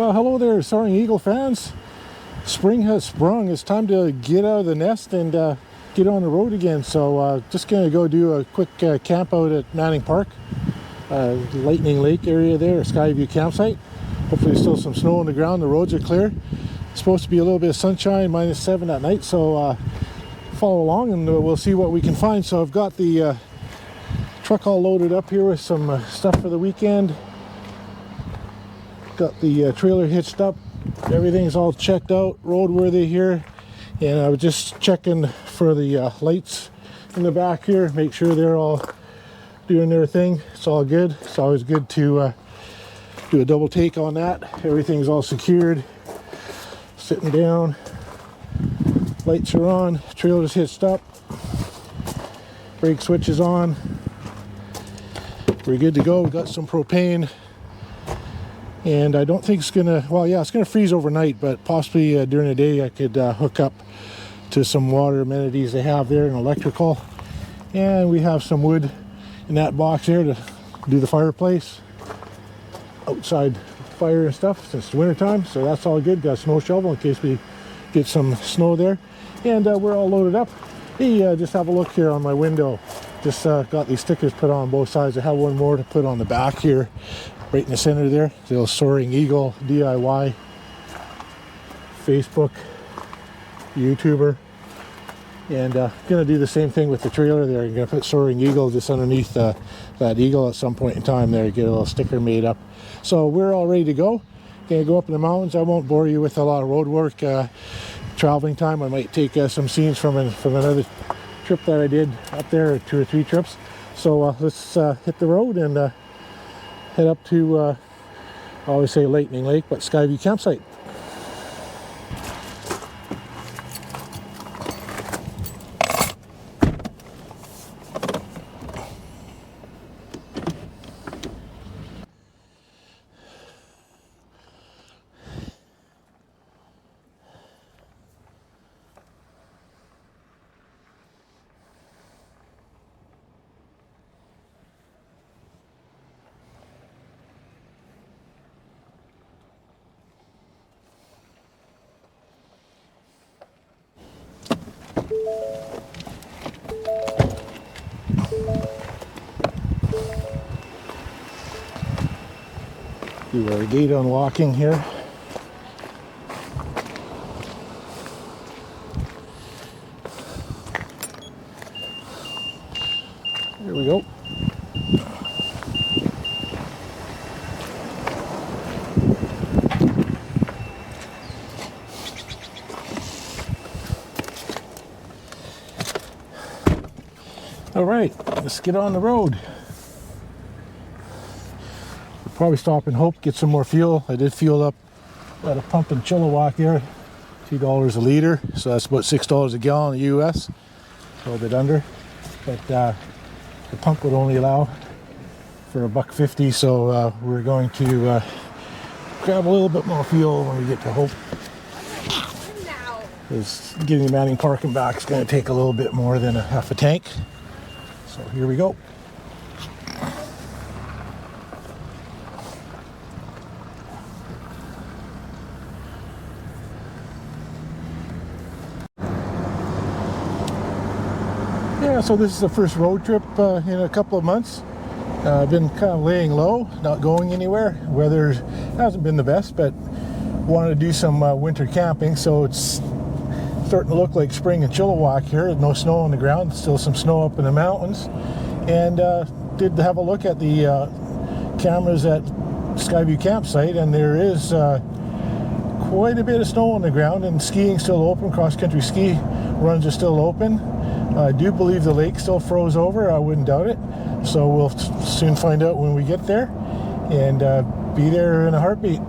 Well, hello there, Soaring Eagle fans. Spring has sprung. It's time to get out of the nest and get on the road again. So just going to go do a quick camp out at Manning Park, Lightening Lake area there, Skyview campsite. Hopefully there's still some snow on the ground. The roads are clear. It's supposed to be a little bit of sunshine, -7 at night. So follow along and we'll see what we can find. So I've got the truck all loaded up here with some stuff for the weekend. Got the trailer hitched up. Everything's all checked out, roadworthy here. And I was just checking for the lights in the back here, make sure they're all doing their thing. It's all good. It's always good to do a double take on that. Everything's all secured. Sitting down. Lights are on. Trailer's hitched up. Brake switch is on. We're good to go. We got some propane. And I don't think it's gonna, well, yeah, it's gonna freeze overnight, but possibly during the day I could hook up to some water amenities they have there and electrical. And we have some wood in that box there to do the fireplace, outside fire and stuff since it's winter time. So that's all good. Got a snow shovel in case we get some snow there. And we're all loaded up. Hey, just have a look here on my window. Just got these stickers put on both sides. I have one more to put on the back here. Right in the center there, the little Soaring Eagle DIY, Facebook, YouTuber, and gonna do the same thing with the trailer there. I'm gonna put Soaring Eagle just underneath that eagle at some point in time there, get a little sticker made up. So we're all ready to go. Gonna go up in the mountains. I won't bore you with a lot of road work. Traveling time, I might take some scenes from another trip that I did up there, 2 or 3 trips. So let's hit the road and head up to, I always say Lightning Lake, but Skyview campsite. Do our gate unlocking here. There we go. All right, let's get on the road. Probably stop and hope, get some more fuel. I did fuel up at a pump in Chilliwack there, $2 a liter, so that's about $6 a gallon in the US, a little bit under. But the pump would only allow for $1.50, so we're going to grab a little bit more fuel when we get to Hope. Because getting the Manning Park and back is going to take a little bit more than a half a tank. So here we go. Yeah, so this is the first road trip in a couple of months. I've been kind of laying low, not going anywhere. Weather hasn't been the best, but wanted to do some winter camping, so it's starting to look like spring in Chilliwack here. No snow on the ground, still some snow up in the mountains. And did have a look at the cameras at Skyview campsite, and there is quite a bit of snow on the ground, and skiing still open. Cross-country ski runs are still open. I do believe the lake still froze over. I wouldn't doubt it. So we'll soon find out when we get there and be there in a heartbeat.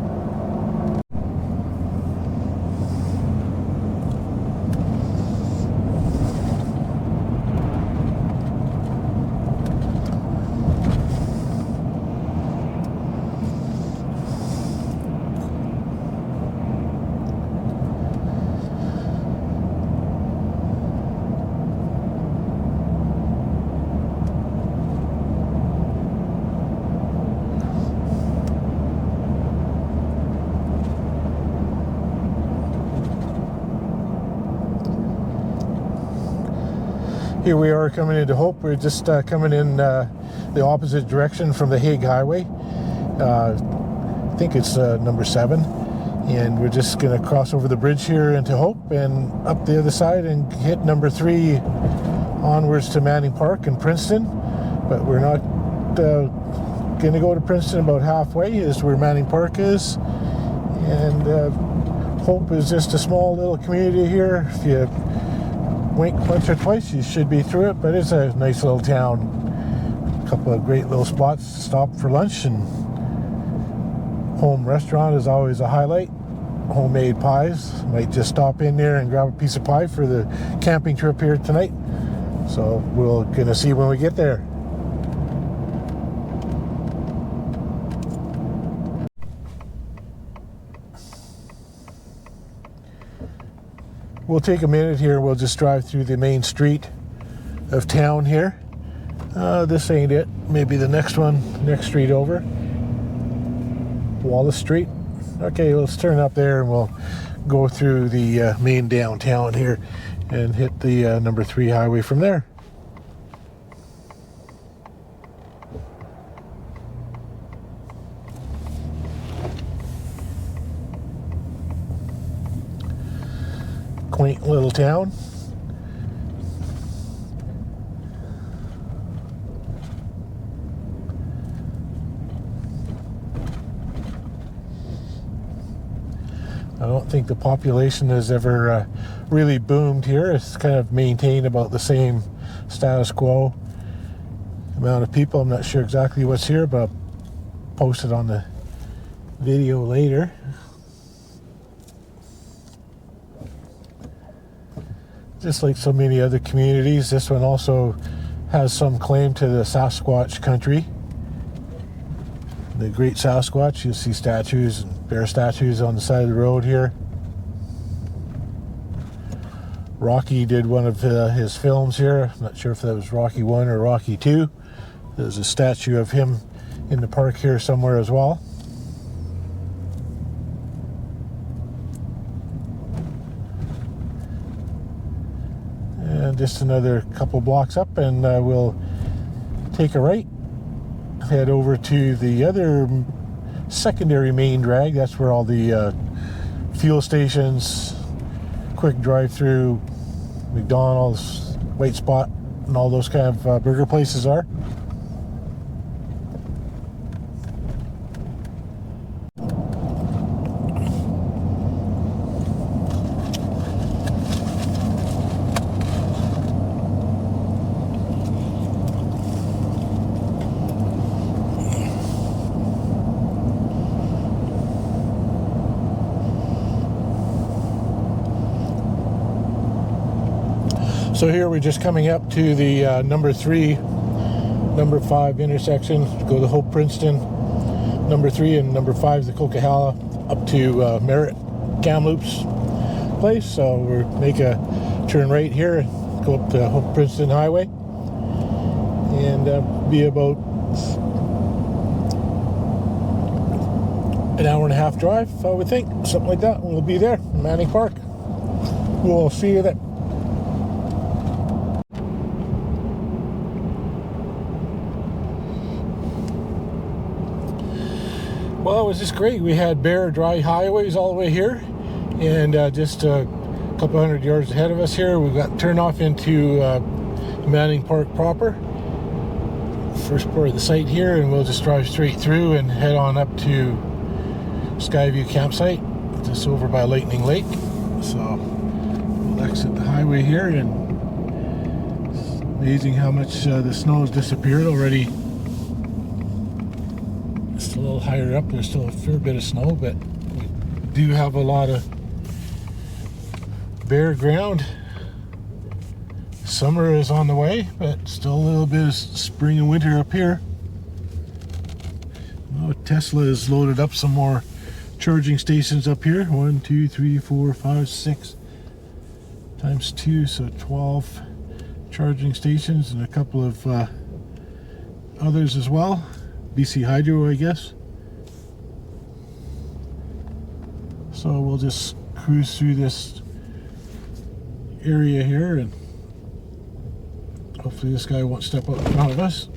Here we are coming into Hope. We're just coming in the opposite direction from the Hague Highway. I think it's number 7. And we're just going to cross over the bridge here into Hope and up the other side and hit number 3 onwards to Manning Park in Princeton. But we're not going to go to Princeton. About halfway is where Manning Park is. And Hope is just a small little community here. If you wink once or twice, you should be through it, but it's a nice little town. A couple of great little spots to stop for lunch, and home restaurant is always a highlight. Homemade pies. Might just stop in there and grab a piece of pie for the camping trip here tonight. So we're gonna see when we get there. We'll take a minute here. We'll just drive through the main street of town here. This ain't it. Maybe the next one, next street over. Wallace Street. Okay, let's turn up there and we'll go through the main downtown here and hit the number 3 highway from there. Quaint little town. I don't think the population has ever really boomed here. It's kind of maintained about the same status quo amount of people. I'm not sure exactly what's here, but I'll post it on the video later. Just like so many other communities, this one also has some claim to the Sasquatch country. The Great Sasquatch, you'll see statues and bear statues on the side of the road here. Rocky did one of his films here. I'm not sure if that was Rocky 1 or Rocky 2. There's a statue of him in the park here somewhere as well. And just another couple blocks up and we'll take a right, head over to the other secondary main drag. That's where all the fuel stations, quick drive-through, McDonald's, White Spot, and all those kind of burger places are. So here we're just coming up to the number 3, number 5 intersection. Go to Hope Princeton, number 3 and number 5 is the Coquihalla, up to Merritt Kamloops place. So we'll make a turn right here and go up to Hope Princeton Highway, and be about an hour and a half drive, I would think, something like that. We'll be there in Manning Park. We'll see you there. Well, it was just great. We had bare, dry highways all the way here, and just a couple hundred yards ahead of us here, we got turned off into Manning Park proper. First part of the site here, and we'll just drive straight through and head on up to Skyview campsite, just over by Lightening Lake. So we'll exit the highway here, and it's amazing how much the snow has disappeared already. It's a little higher up, there's still a fair bit of snow, but we do have a lot of bare ground. Summer is on the way, but still a little bit of spring and winter up here. Oh, Tesla has loaded up some more charging stations up here. 1, 2, 3, 4, 5, 6 times 2, so 12 charging stations, and a couple of others as well. BC Hydro, I guess. So we'll just cruise through this area here and Hopefully this guy won't step up in front of us.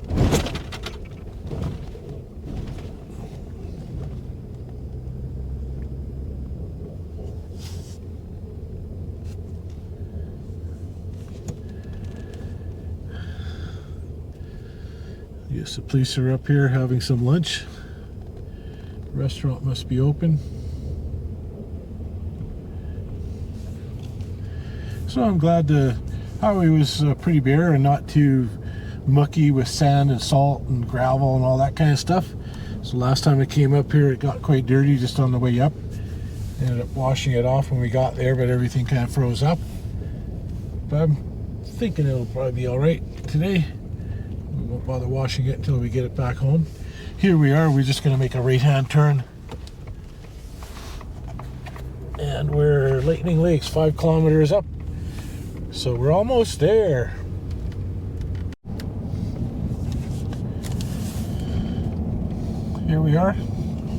Yes, the police are up here having some lunch. Restaurant must be open. So I'm glad the highway was pretty bare and not too mucky with sand and salt and gravel and all that kind of stuff. So last time I came up here it got quite dirty just on the way up. Ended up washing it off when we got there, but everything kind of froze up. But I'm thinking it'll probably be alright today. We won't bother washing it until we get it back home. Here we are, we're just going to make a right-hand turn. And we're Lightening Lake's 5 kilometers up. So we're almost there. Here we are.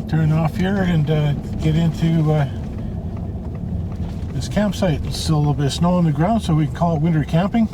Turn off here and get into this campsite. It's still a little bit of snow on the ground, so we can call it winter camping.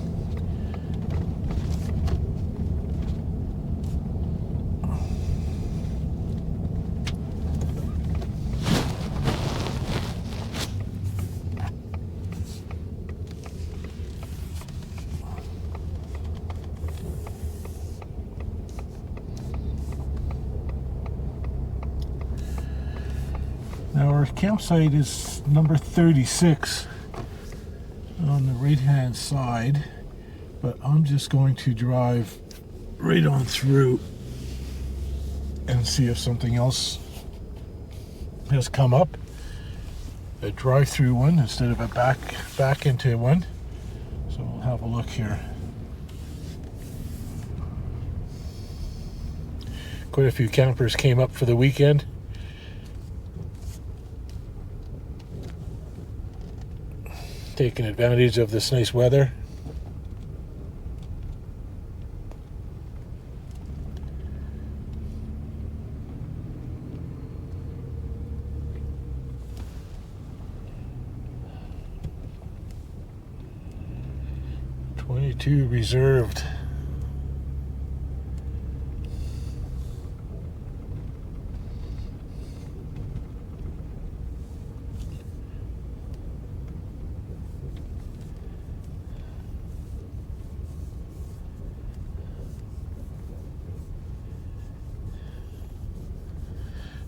Now our campsite is number 36 on the right hand side, but I'm just going to drive right on through and see if something else has come up. A drive-through one instead of a back into one. So we'll have a look here. Quite a few campers came up for the weekend. Taking advantage of this nice weather. $22 reserved.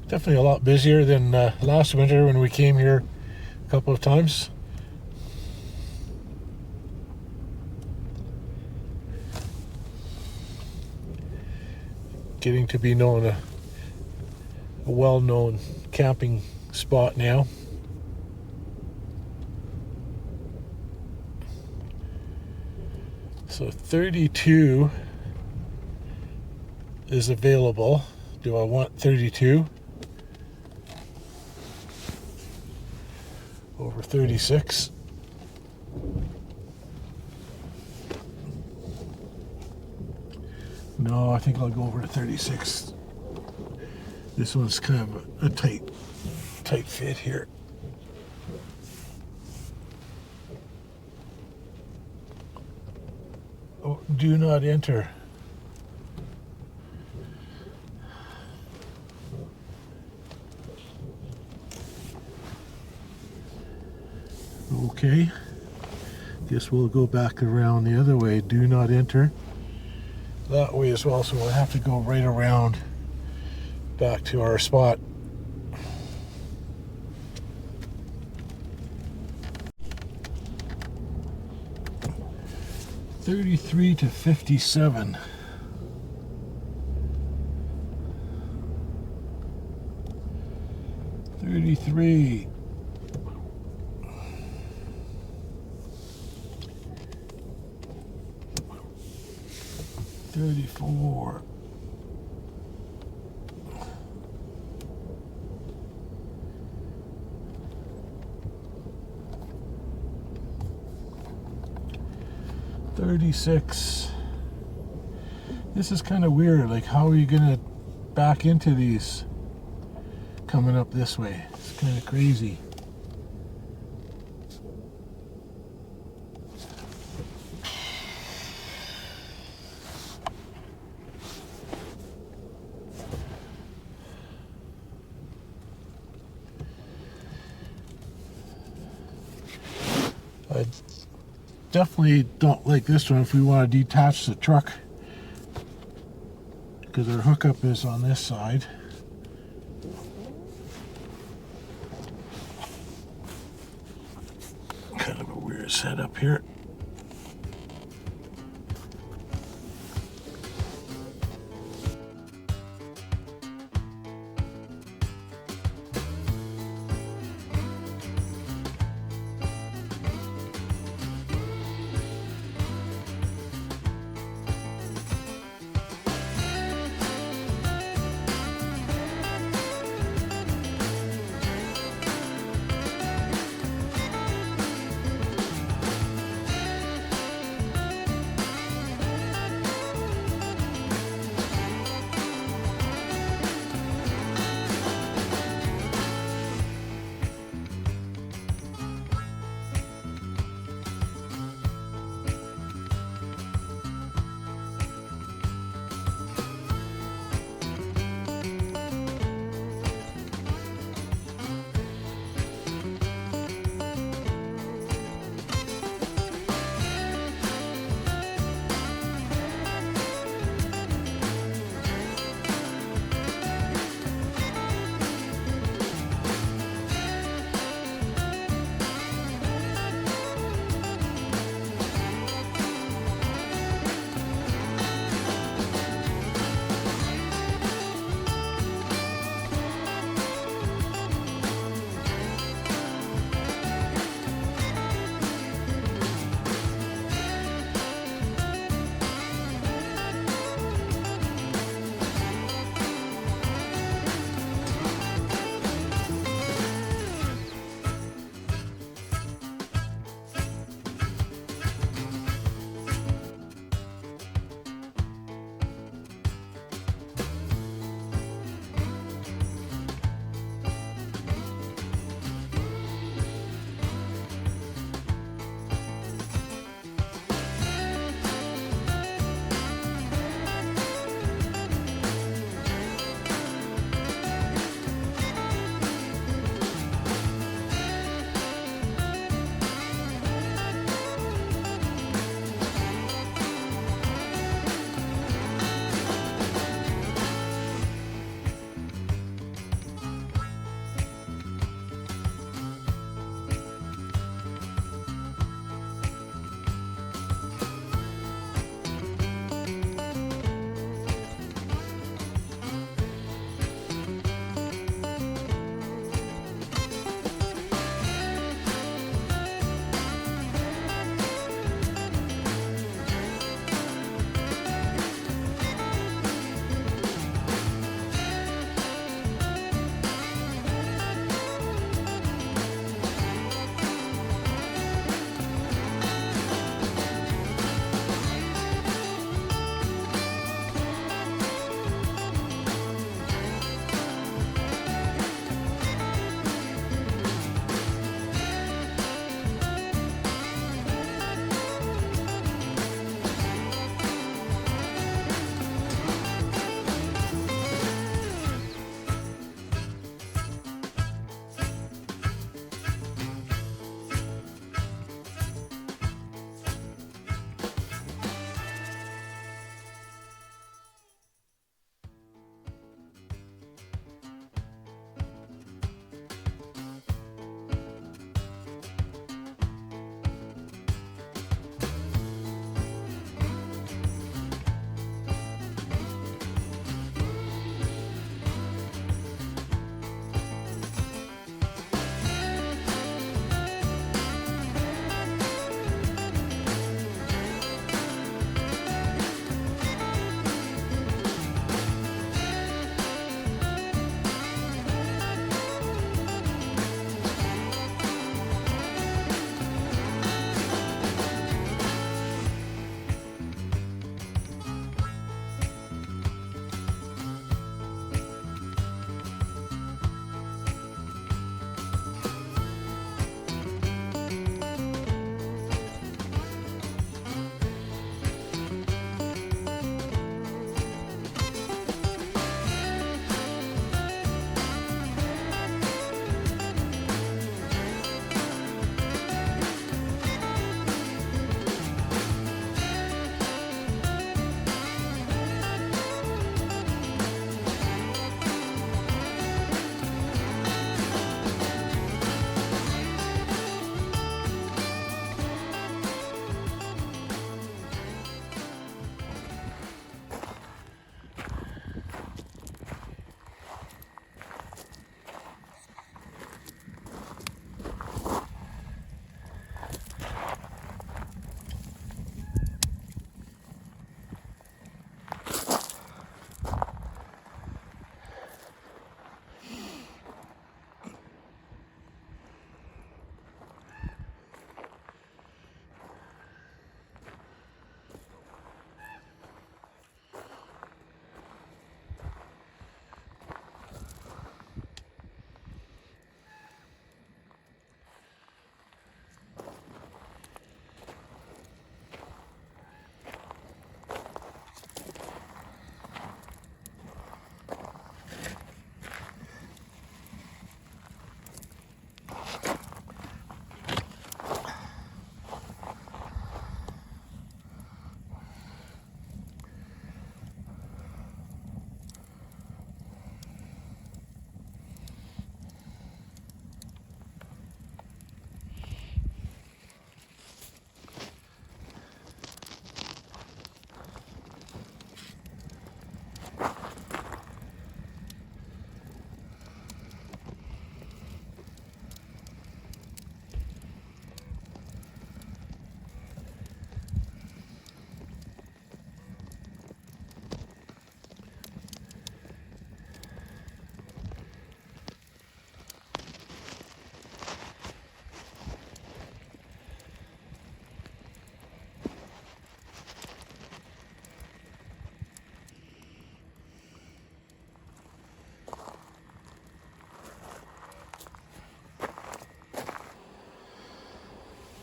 Definitely a lot busier than last winter when we came here a couple of times. Getting to be known a well-known camping spot now. So 32 is available. Do I want 32 over 36? No, I think I'll go over to 36. This one's kind of a tight fit here. Oh, do not enter. Okay, guess we'll go back around the other way. Do not enter that way as well, so we'll have to go right around back to our spot. $33 to $57. $33. $34. $36. This is kind of weird. Like, how are you gonna back into these coming up this way? It's kind of crazy. I definitely don't like this one if we want to detach the truck, because our hookup is on this side. Kind of a weird setup here.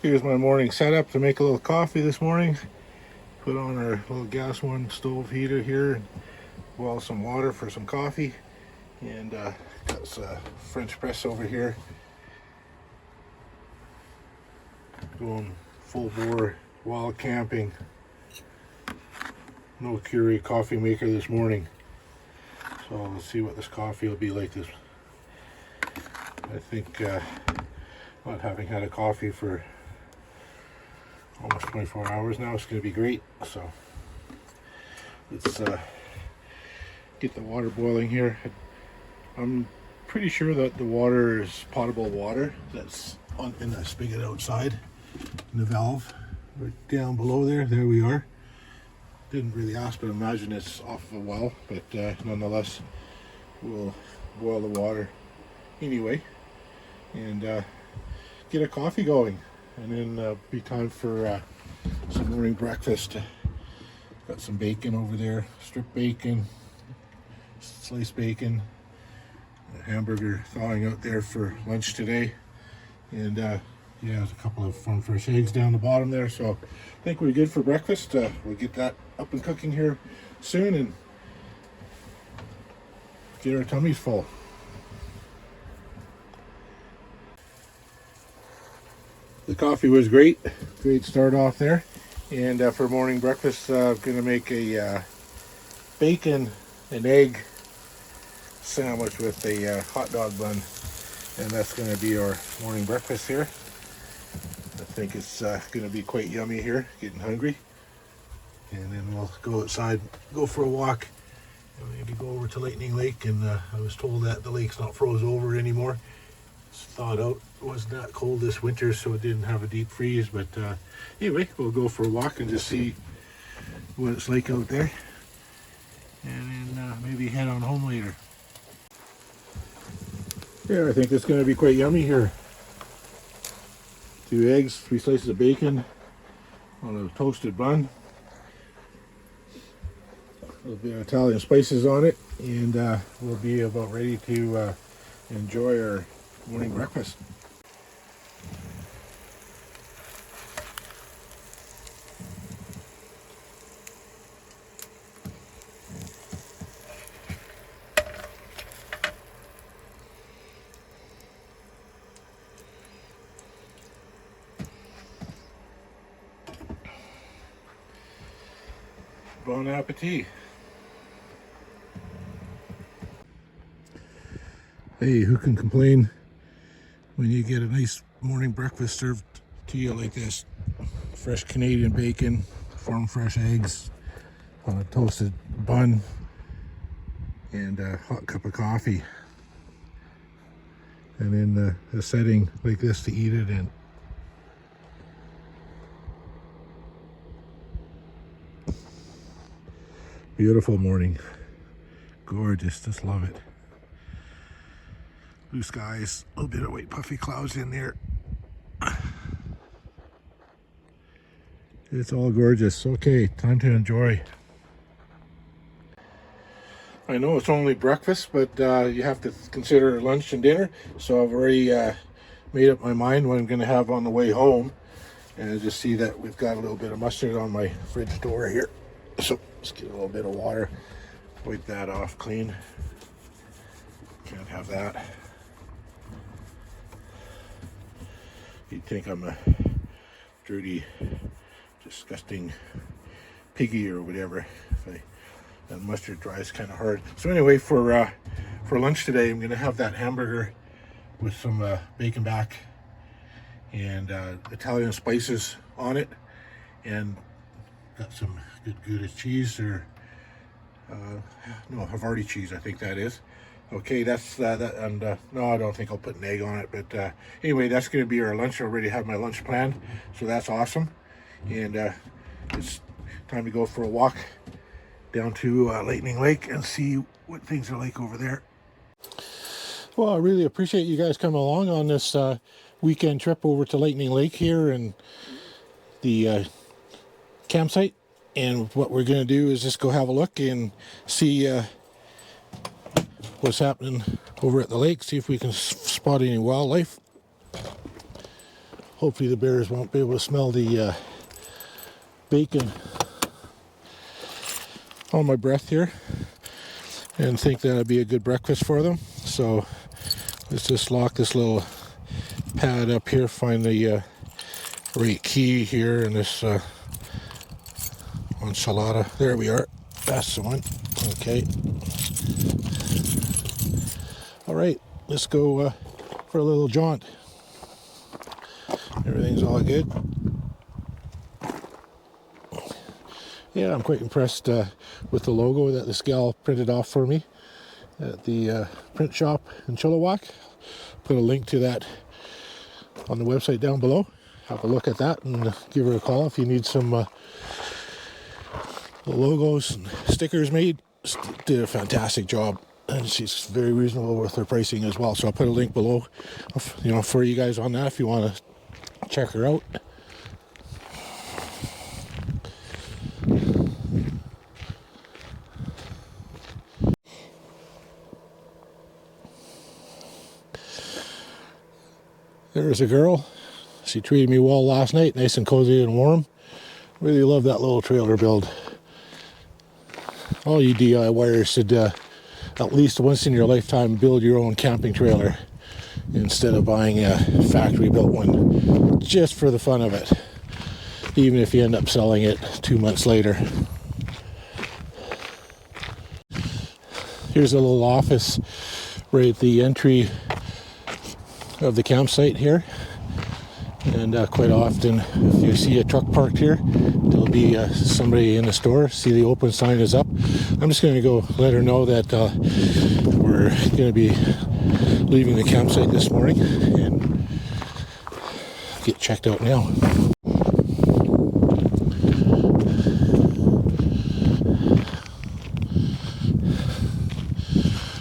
Here's my morning setup to make a little coffee this morning. Put on our little gas one stove heater here and boil some water for some coffee. And got some French press over here. Going full bore wild camping. No Keurig coffee maker this morning. So let's see what this coffee will be like this. I think not having had a coffee for almost 24 hours now, it's going to be great. So let's get the water boiling here. I'm pretty sure that the water is potable water that's in the spigot outside in the valve right down below there. There we are. Didn't really ask, but imagine it's off of a well, but nonetheless we'll boil the water anyway and get a coffee going, and then be time for some morning breakfast. Got some bacon over there, strip bacon, sliced bacon, a hamburger thawing out there for lunch today, and yeah, there's a couple of farm fresh eggs down the bottom there. So I think we're good for breakfast. We'll get that up and cooking here soon and get our tummies full. The coffee was great start off there. And for morning breakfast, I'm going to make a bacon and egg sandwich with a hot dog bun. And that's going to be our morning breakfast here. I think it's going to be quite yummy here, getting hungry. And then we'll go outside, go for a walk, and maybe go over to Lightning Lake. And I was told that the lake's not froze over anymore. It's thawed out. It wasn't that cold this winter, so it didn't have a deep freeze. But anyway, we'll go for a walk and just see what it's like out there. And then maybe head on home later. Yeah, I think it's going to be quite yummy here. 2 eggs, 3 slices of bacon on a toasted bun. A little bit of Italian spices on it, and we'll be about ready to enjoy our morning breakfast. Bon appetit. Hey, who can complain when you get a nice morning breakfast served to you like this? Fresh Canadian bacon, farm fresh eggs on a toasted bun, and a hot cup of coffee. And in a setting like this to eat it in. Beautiful morning. Gorgeous, just love it. Blue skies, a little bit of white puffy clouds in there. It's all gorgeous. Okay, time to enjoy. I know it's only breakfast, but you have to consider lunch and dinner. So I've already made up my mind what I'm going to have on the way home. And I just see that we've got a little bit of mustard on my fridge door here. So let's get a little bit of water, wipe that off clean. Can't have that. You'd think I'm a dirty, disgusting piggy or whatever. That mustard dries kind of hard. So anyway, for lunch today, I'm gonna have that hamburger with some bacon back and Italian spices on it, and got some good Gouda cheese, or no, Havarti cheese, I think that is. Okay, that's that, and no, I don't think I'll put an egg on it, but anyway, that's going to be our lunch. I already have my lunch planned, so that's awesome. And it's time to go for a walk down to Lightning Lake and see what things are like over there. Well, I really appreciate you guys coming along on this weekend trip over to Lightning Lake here and the campsite. And what we're going to do is just go have a look and see what's happening over at the lake, see if we can spot any wildlife. hopefully the bears won't be able to smell the bacon on my breath here and think that'd be a good breakfast for them. So let's just lock this little pad up here, find the right key here, and this enchilada. There we are. That's the one. Okay. All right, let's go for a little jaunt. Everything's all good. Yeah, I'm quite impressed with the logo that this gal printed off for me at the print shop in Chilliwack. Put a link to that on the website down below. Have a look at that and give her a call if you need some logos and stickers made. Did a fantastic job, and she's very reasonable with her pricing as well. So I'll put a link below, for you guys on that if you want to check her out. There's a girl. She treated me well last night, nice and cozy and warm. Really love that little trailer build. All you DIYers should at least once in your lifetime build your own camping trailer instead of buying a factory built one, just for the fun of it, even if you end up selling it 2 months later. Here's a little office right at the entry of the campsite here, and quite often if you see a truck parked here, there'll be somebody in the store. See the open sign is up. I'm just going to go let her know that we're going to be leaving the campsite this morning and get checked out now.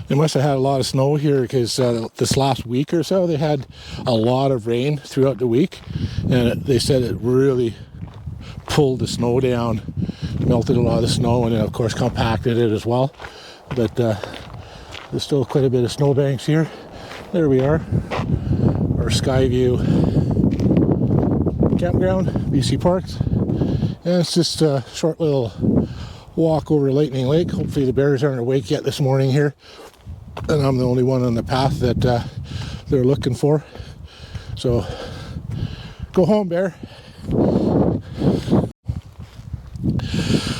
They must have had a lot of snow here because this last week or so they had a lot of rain throughout the week, and they said it really pulled the snow down, melted a lot of the snow, and then of course compacted it as well. But there's still quite a bit of snowbanks here. There we are, our Skyview campground, BC Parks, and it's just a short little walk over Lightening Lake. Hopefully the bears aren't awake yet this morning here, and I'm the only one on the path that they're looking for. So go home, bear.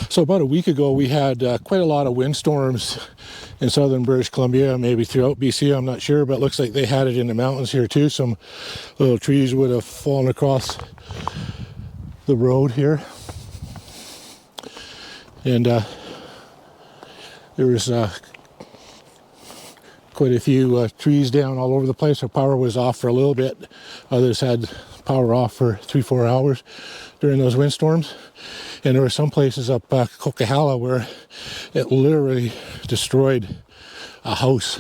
So about a week ago we had quite a lot of windstorms in southern British Columbia, maybe throughout BC, I'm not sure, but it looks like they had it in the mountains here too. Some little trees would have fallen across the road here, and there was quite a few trees down all over the place. So power was off for a little bit. Others had power off for 3-4 hours during those windstorms. And there were some places up Coquihalla where it literally destroyed a house.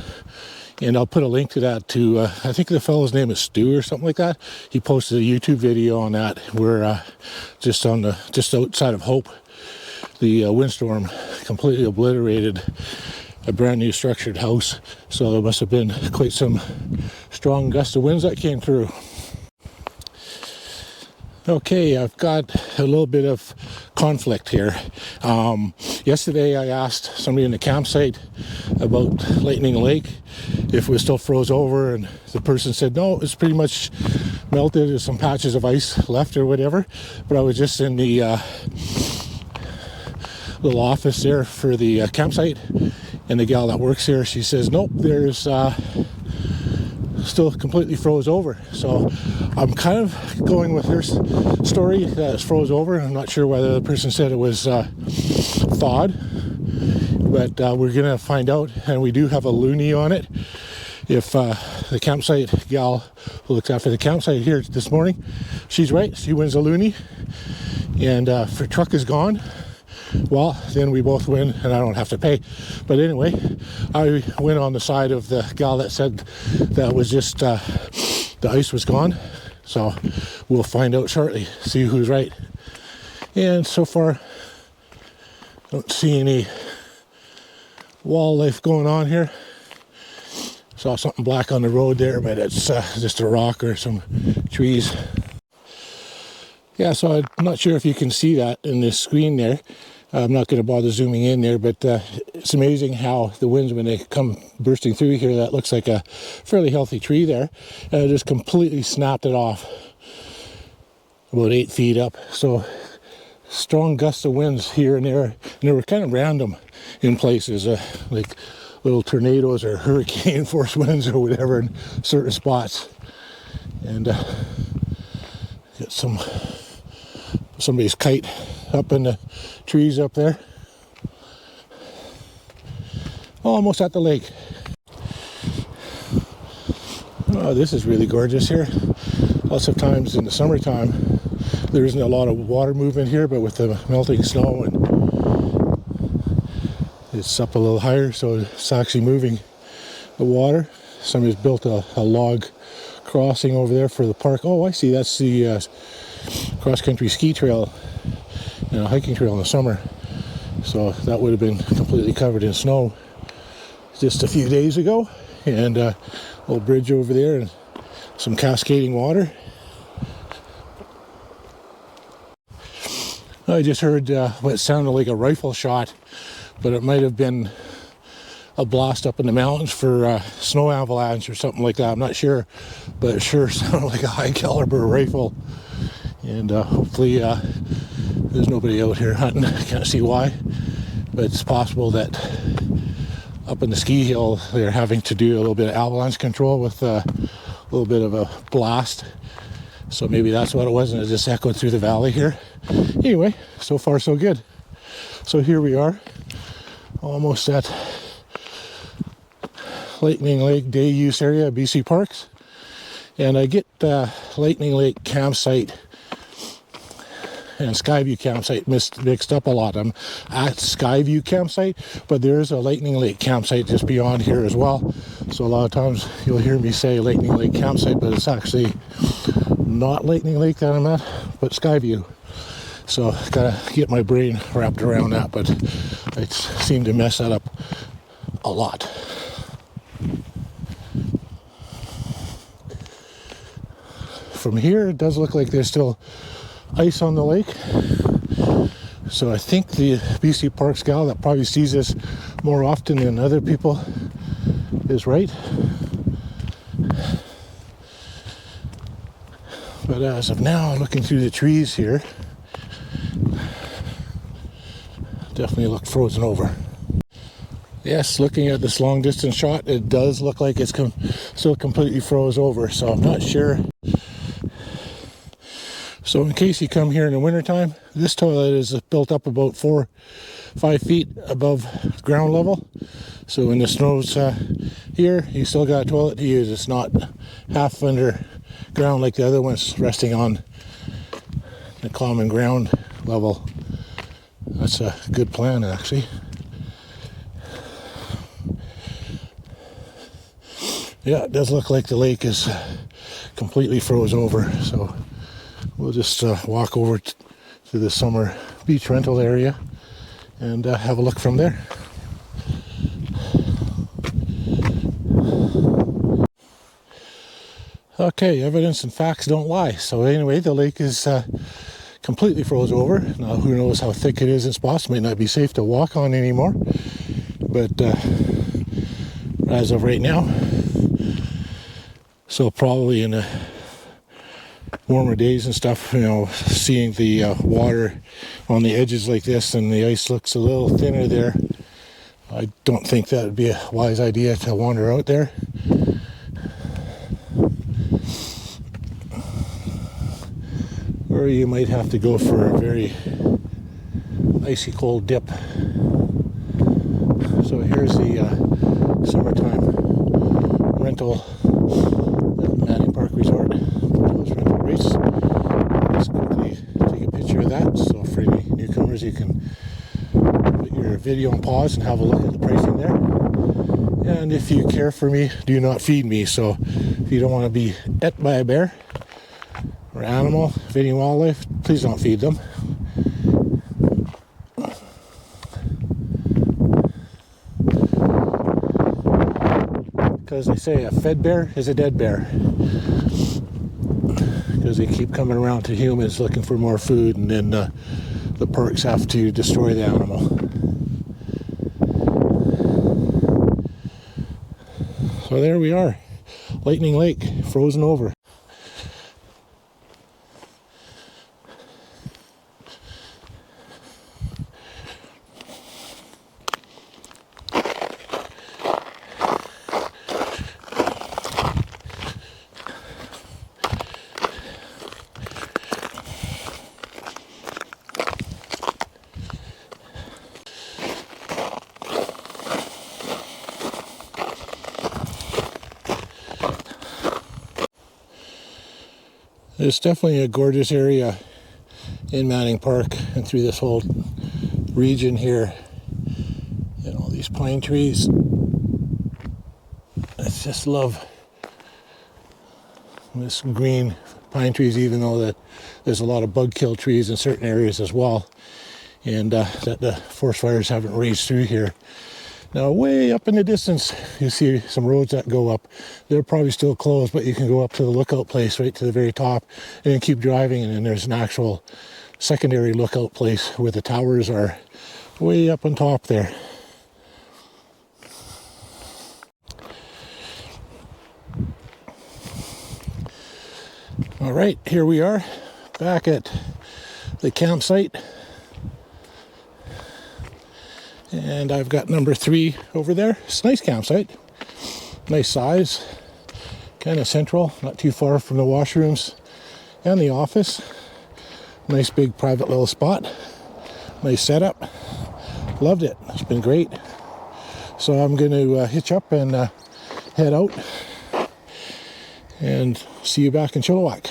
And I'll put a link to that to, I think the fellow's name is Stu or something like that. He posted a YouTube video on that where just outside of Hope, the windstorm completely obliterated a brand new structured house. So there must have been quite some strong gust of winds that came through. Okay, I've got a little bit of conflict here. Yesterday I asked somebody in the campsite about Lightning Lake if it was still froze over, and the person said no, it's pretty much melted. There's some patches of ice left or whatever, but I was just in the little office there for the campsite, and the gal that works here, she says nope, there's still completely froze over. So I'm kind of going with her story that it's froze over. I'm not sure whether the person said it was thawed, but we're gonna find out. And we do have a loony on it. If the campsite gal who looks after the campsite here this morning, she's right, she wins a loony, and if her truck is gone, well, then we both win and I don't have to pay. But anyway, I went on the side of the gal that said that was just the ice was gone. So we'll find out shortly, see who's right. And so far, don't see any wildlife going on here. Saw something black on the road there, but it's just a rock or some trees. Yeah, so I'm not sure if you can see that in this screen there. I'm not going to bother zooming in there, but it's amazing how the winds, when they come bursting through here, that looks like a fairly healthy tree there, and it just completely snapped it off about 8 feet up. So strong gusts of winds here and there, and they were kind of random in places, like little tornadoes or hurricane force winds or whatever in certain spots. And got somebody's kite up in the trees up there. Almost at the lake. Oh, this is really gorgeous here. Lots of times in the summertime there isn't a lot of water movement here, but with the melting snow and it's up a little higher, so it's actually moving the water. Somebody's built a log crossing over there for the park. Oh, I see, that's the cross-country ski trail and a hiking trail in the summer. So that would have been completely covered in snow just a few days ago. And a little bridge over there and some cascading water. I just heard what sounded like a rifle shot, but it might have been a blast up in the mountains for snow avalanche or something like that. I'm not sure, but it sure sounded like a high caliber rifle. And hopefully there's nobody out here hunting. I can't see why, but it's possible that up in the ski hill they're having to do a little bit of avalanche control with a little bit of a blast. So maybe that's what it was, and it just echoed through the valley here. Anyway, so far so good. So here we are, almost at Lightning Lake day use area, BC Parks. And I get Lightning Lake campsite and Skyview campsite mixed up a lot. I'm at Skyview campsite, but there is a Lightning Lake campsite just beyond here as well. So a lot of times you'll hear me say Lightning Lake campsite, but it's actually not Lightning Lake that I'm at, but Skyview. So gotta get my brain wrapped around that, but I seem to mess that up a lot. From here, it does look like there's still ice on the lake. So I think the BC Parks gal that probably sees this more often than other people is right. But as of now, looking through the trees here, definitely look frozen over. Yes, looking at this long distance shot, it does look like it's still completely froze over, so I'm not sure. So in case you come here in the wintertime, this toilet is built up about 4-5 feet above ground level. So when the snow's here, you still got a toilet to use. It's not half under ground like the other ones resting on the common ground level. That's a good plan, actually. Yeah, it does look like the lake is completely froze over, so we'll just walk over to the summer beach rental area and have a look from there. Okay, evidence and facts don't lie. So anyway, the lake is completely froze over. Now, who knows how thick it is in spots. It might not be safe to walk on anymore. But as of right now, so probably in the warmer days and stuff, you know, seeing the water on the edges like this and the ice looks a little thinner there, I don't think that would be a wise idea to wander out there. Or you might have to go for a very icy cold dip. So here's the summertime rental at Manning Park Resort. Those rental rates. Let's quickly take a picture of that. So for any newcomers, you can put your video on pause and have a look at the pricing there. And if you care for me, do not feed me. So if you don't want to be et by a bear or animal, feeding wildlife, please don't feed them. Because they say a fed bear is a dead bear. Because because they keep coming around to humans looking for more food, and then the parks have to destroy the animal. So there we are, Lightning Lake, frozen over. It's definitely a gorgeous area in Manning Park and through this whole region here. And all these pine trees. I just love this green pine trees, even though that there's a lot of bug kill trees in certain areas as well. And that the forest fires haven't raged through here. Now, way up in the distance, you see some roads that go up. They're probably still closed, but you can go up to the lookout place right to the very top and then keep driving. And then there's an actual secondary lookout place where the towers are way up on top there. All right, here we are back at the campsite. And I've got number 3 over there. It's a nice campsite, nice size, kind of central, not too far from the washrooms and the office. Nice big private little spot, nice setup. Loved it. It's been great. So I'm going to hitch up and head out and see you back in Chilliwack.